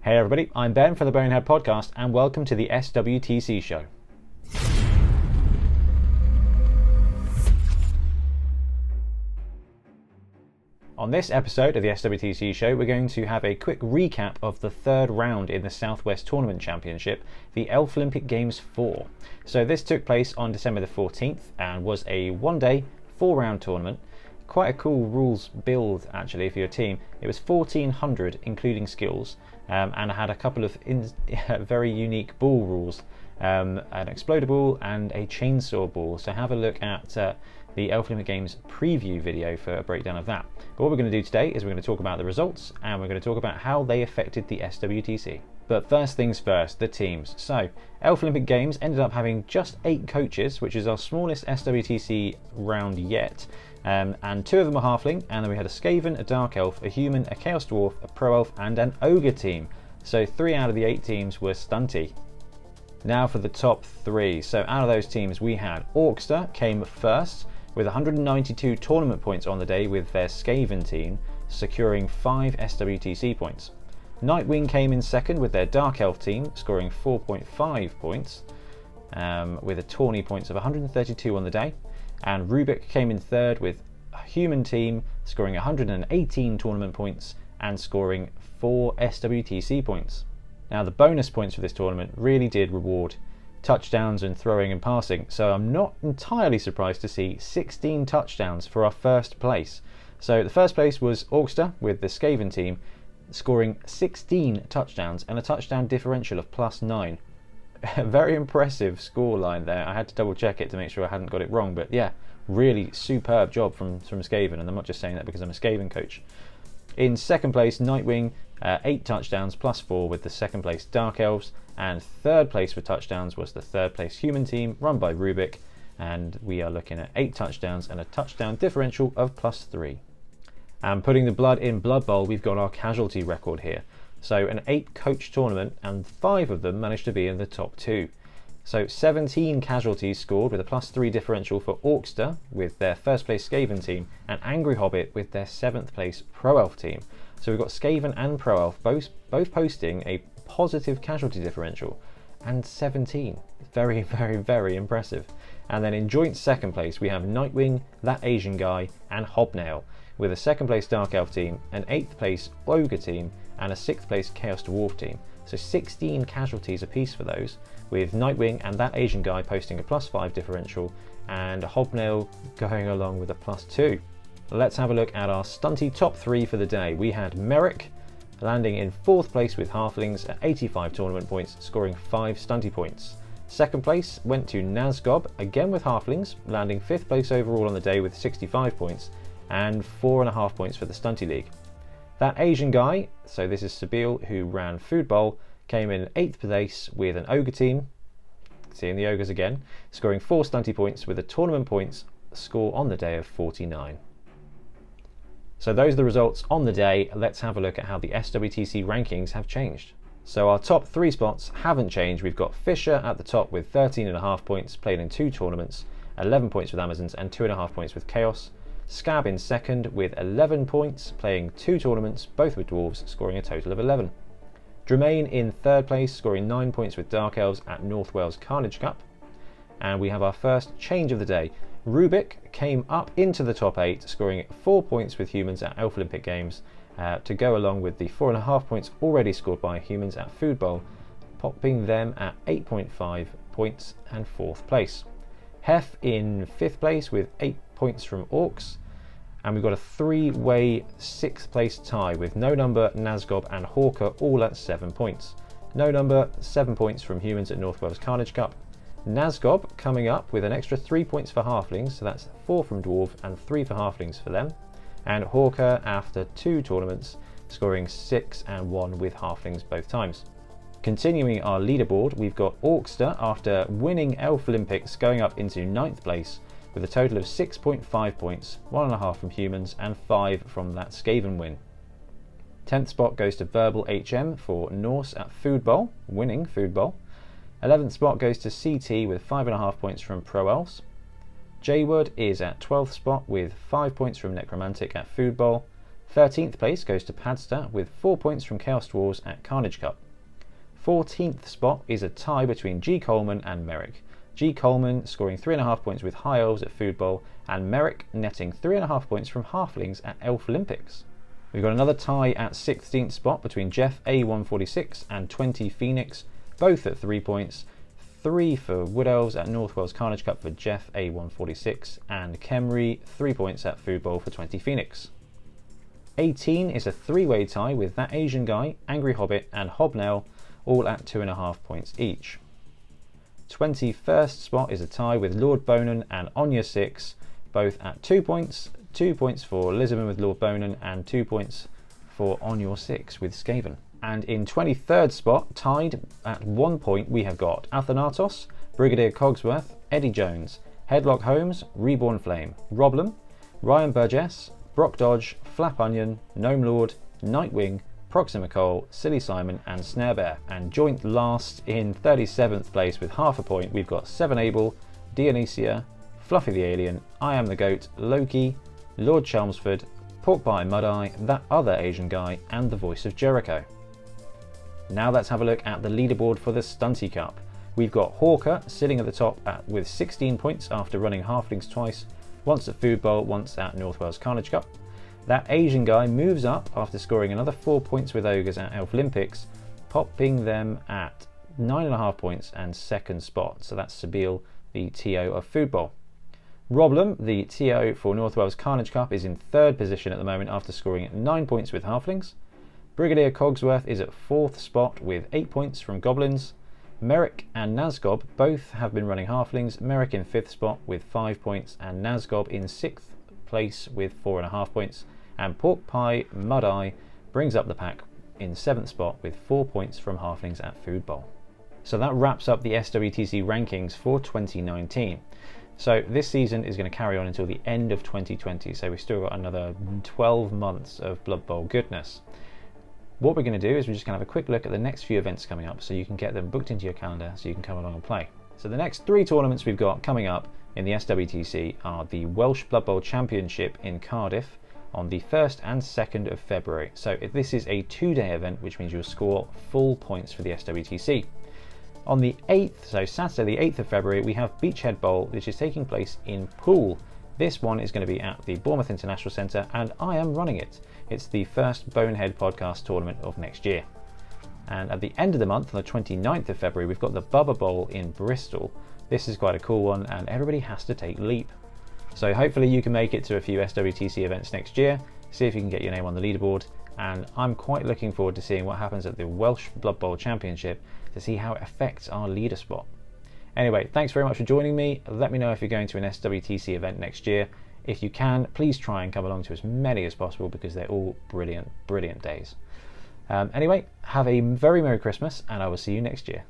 Hey everybody, I'm Ben for the Bonehead Podcast and welcome to the SWTC show. On this episode of the SWTC show, we're going to have a quick recap of the third round in the Southwest Tournament Championship, the Elflympic Games IV. So this took place on December the 14th and was a one-day, four-round tournament. Quite a cool rules build actually for your team. It was 1400 including skills, and I had a couple of very unique ball rules, an exploder ball and a chainsaw ball. So have a look at the Elflympic Games preview video for a breakdown of that. But what we're going to do today is we're going to talk about the results and we're going to talk about how they affected the SWTC. But first things first, the teams. So Elflympic Games ended up having just 8 coaches, which is our smallest SWTC round yet. And 2 of them were halfling, and then we had a Skaven, a Dark Elf, a Human, a Chaos Dwarf, a Pro Elf, and an Ogre team. So 3 out of the 8 teams were stunty. Now for the top 3. So out of those teams we had Orkster came first with 192 tournament points on the day with their Skaven team, securing 5 SWTC points. Nightwing came in second with their Dark Elf team, scoring 4.5 points, with a tourney points of 132 on the day. And Rubik came in third with a Human team, scoring 118 tournament points and scoring 4 SWTC points. Now the bonus points for this tournament really did reward touchdowns and throwing and passing, so I'm not entirely surprised to see 16 touchdowns for our first place. So the first place was Orkster with the Skaven team, scoring 16 touchdowns and a touchdown differential of +9. Very impressive scoreline there. I had to double check it to make sure I hadn't got it wrong, but yeah, really superb job from Skaven, and I'm not just saying that because I'm a Skaven coach. In second place, Nightwing, 8 touchdowns +4 with the second place Dark Elves, and third place for touchdowns was the third place Human team run by Rubik, and we are looking at 8 touchdowns and a touchdown differential of +3. And putting the blood in Blood Bowl, we've got our casualty record here. So an 8 coach tournament and 5 of them managed to be in the top 2. So 17 casualties scored with a +3 differential for Orkster with their first place Skaven team, and Angry Hobbit with their 7th place Pro Elf team. So we've got Skaven and Pro Elf both posting a positive casualty differential, and 17. Very, very, very impressive. And then in joint second place we have Nightwing, That Asian Guy and Hobnail with a second place Dark Elf team, an 8th place Ogre team and a 6th place Chaos Dwarf team. So 16 casualties apiece for those, with Nightwing and That Asian Guy posting a +5 differential and Hobnail going along with a +2. Let's have a look at our stunty top 3 for the day. We had Merrick landing in 4th place with halflings at 85 tournament points, scoring 5 stunty points. Second place went to Nazgob, again with halflings, landing 5th place overall on the day with 65 points and 4.5 points for the stunty league. That Asian Guy, so this is Sabil, who ran Food Bowl, came in 8th place with an Ogre team, seeing the Ogres again, scoring 4 stunty points with a tournament points score on the day of 49. So those are the results on the day. Let's have a look at how the SWTC rankings have changed. So our top 3 spots haven't changed. We've got Fisher at the top with 13.5 points, played in 2 tournaments, 11 points with Amazons and 2.5 points with Chaos. Scab in second with 11 points, playing 2 tournaments, both with Dwarves, scoring a total of 11. Dremaine in third place, scoring 9 points with Dark Elves at North Wales Carnage Cup. And we have our first change of the day. Rubik came up into the top 8, scoring 4 points with Humans at Elflympic Games, to go along with the 4.5 points already scored by Humans at Food Bowl, popping them at 8.5 points and 4th place. Hef in 5th place with 8 points from Orcs, and we've got a 3-way 6th place tie with No Number, Nazgob and Hawker all at 7 points. No Number 7 points from Humans at North Wales Carnage Cup. Nazgob coming up with an extra 3 points for halflings, so that's 4 from Dwarf and 3 for halflings for them. And Hawker after 2 tournaments, scoring 6 and 1 with halflings both times. Continuing our leaderboard, we've got Orkster after winning Elflympics going up into 9th place with a total of 6.5 points, 1.5 from Humans and 5 from that Skaven win. 10th spot goes to Verbal HM for Norse at Food Bowl, winning Food Bowl. 11th spot goes to CT with 5.5 points from Pro Elves. Jaywood is at 12th spot with 5 points from Necromantic at Food Bowl. 13th place goes to Padsta with 4 points from Chaos Dwarves at Carnage Cup. 14th spot is a tie between G. Coleman and Merrick. G. Coleman scoring 3.5 points with High Elves at Food Bowl, and Merrick netting 3.5 points from Halflings at Elflympics. We've got another tie at 16th spot between Jeff A146 and 20 Phoenix, both at 3 points. 3 for Wood Elves at North Wales Carnage Cup for Jeff A146, and Kemry 3 points at Food Bowl for 20 Phoenix. 18 is a three-way tie with That Asian Guy, Angry Hobbit and Hobnail, all at 2.5 points each. 21st spot is a tie with Lord Bonan and Onya 6, both at 2 points. 2 points for Lisbon with Lord Bonan and 2 points for Onya 6 with Skaven. And in 23rd spot, tied at 1 point, we have got Athanatos, Brigadier Cogsworth, Eddie Jones, Headlock Holmes, Reborn Flame, Roblem, Ryan Burgess, Brock Dodge, Flap Onion, Gnome Lord, Nightwing, Proxima Cole, Silly Simon and Snare Bear. And joint last in 37th place with half a point, we've got Seven Able, Dionysia, Fluffy the Alien, I Am the Goat, Loki, Lord Chelmsford, Pork Pie Mud-Eye, That Other Asian Guy and the Voice of Jericho. Now let's have a look at the leaderboard for the Stunty Cup. We've got Hawker sitting at the top with 16 points after running Halflings twice, once at Food Bowl, once at North Wales Carnage Cup. That Asian Guy moves up after scoring another 4 points with Ogres at Elflympics, popping them at 9.5 points and second spot. So that's Sabile, the TO of Food Bowl. Roblem, the TO for North Wales Carnage Cup, is in third position at the moment after scoring 9 points with Halflings. Brigadier Cogsworth is at fourth spot with 8 points from Goblins. Merrick and Nazgob both have been running Halflings, Merrick in fifth spot with 5 points and Nazgob in sixth place with 4.5 points. And Pork Pie Mud-Eye brings up the pack in seventh spot with 4 points from Halflings at Food Bowl. So that wraps up the SWTC rankings for 2019. So this season is going to carry on until the end of 2020, so we've still got another 12 months of Blood Bowl goodness. What we're going to do is we're just going to have a quick look at the next few events coming up so you can get them booked into your calendar so you can come along and play. So the next 3 tournaments we've got coming up in the SWTC are the Welsh Blood Bowl Championship in Cardiff on the 1st and 2nd of February. So this is a 2-day event, which means you'll score full points for the SWTC. On the 8th, so Saturday the 8th of February, we have Beachhead Bowl, which is taking place in Poole. This one is going to be at the Bournemouth International Centre and I am running it. It's the first Bonehead Podcast tournament of next year. And at the end of the month, on the 29th of February, we've got the Bubba Bowl in Bristol. This is quite a cool one and everybody has to take leap. So hopefully you can make it to a few SWTC events next year, see if you can get your name on the leaderboard, and I'm quite looking forward to seeing what happens at the Welsh Blood Bowl Championship to see how it affects our leader spot. Anyway, thanks very much for joining me. Let me know if you're going to an SWTC event next year. If you can, please try and come along to as many as possible because they're all brilliant, brilliant days. Anyway, have a very Merry Christmas and I will see you next year.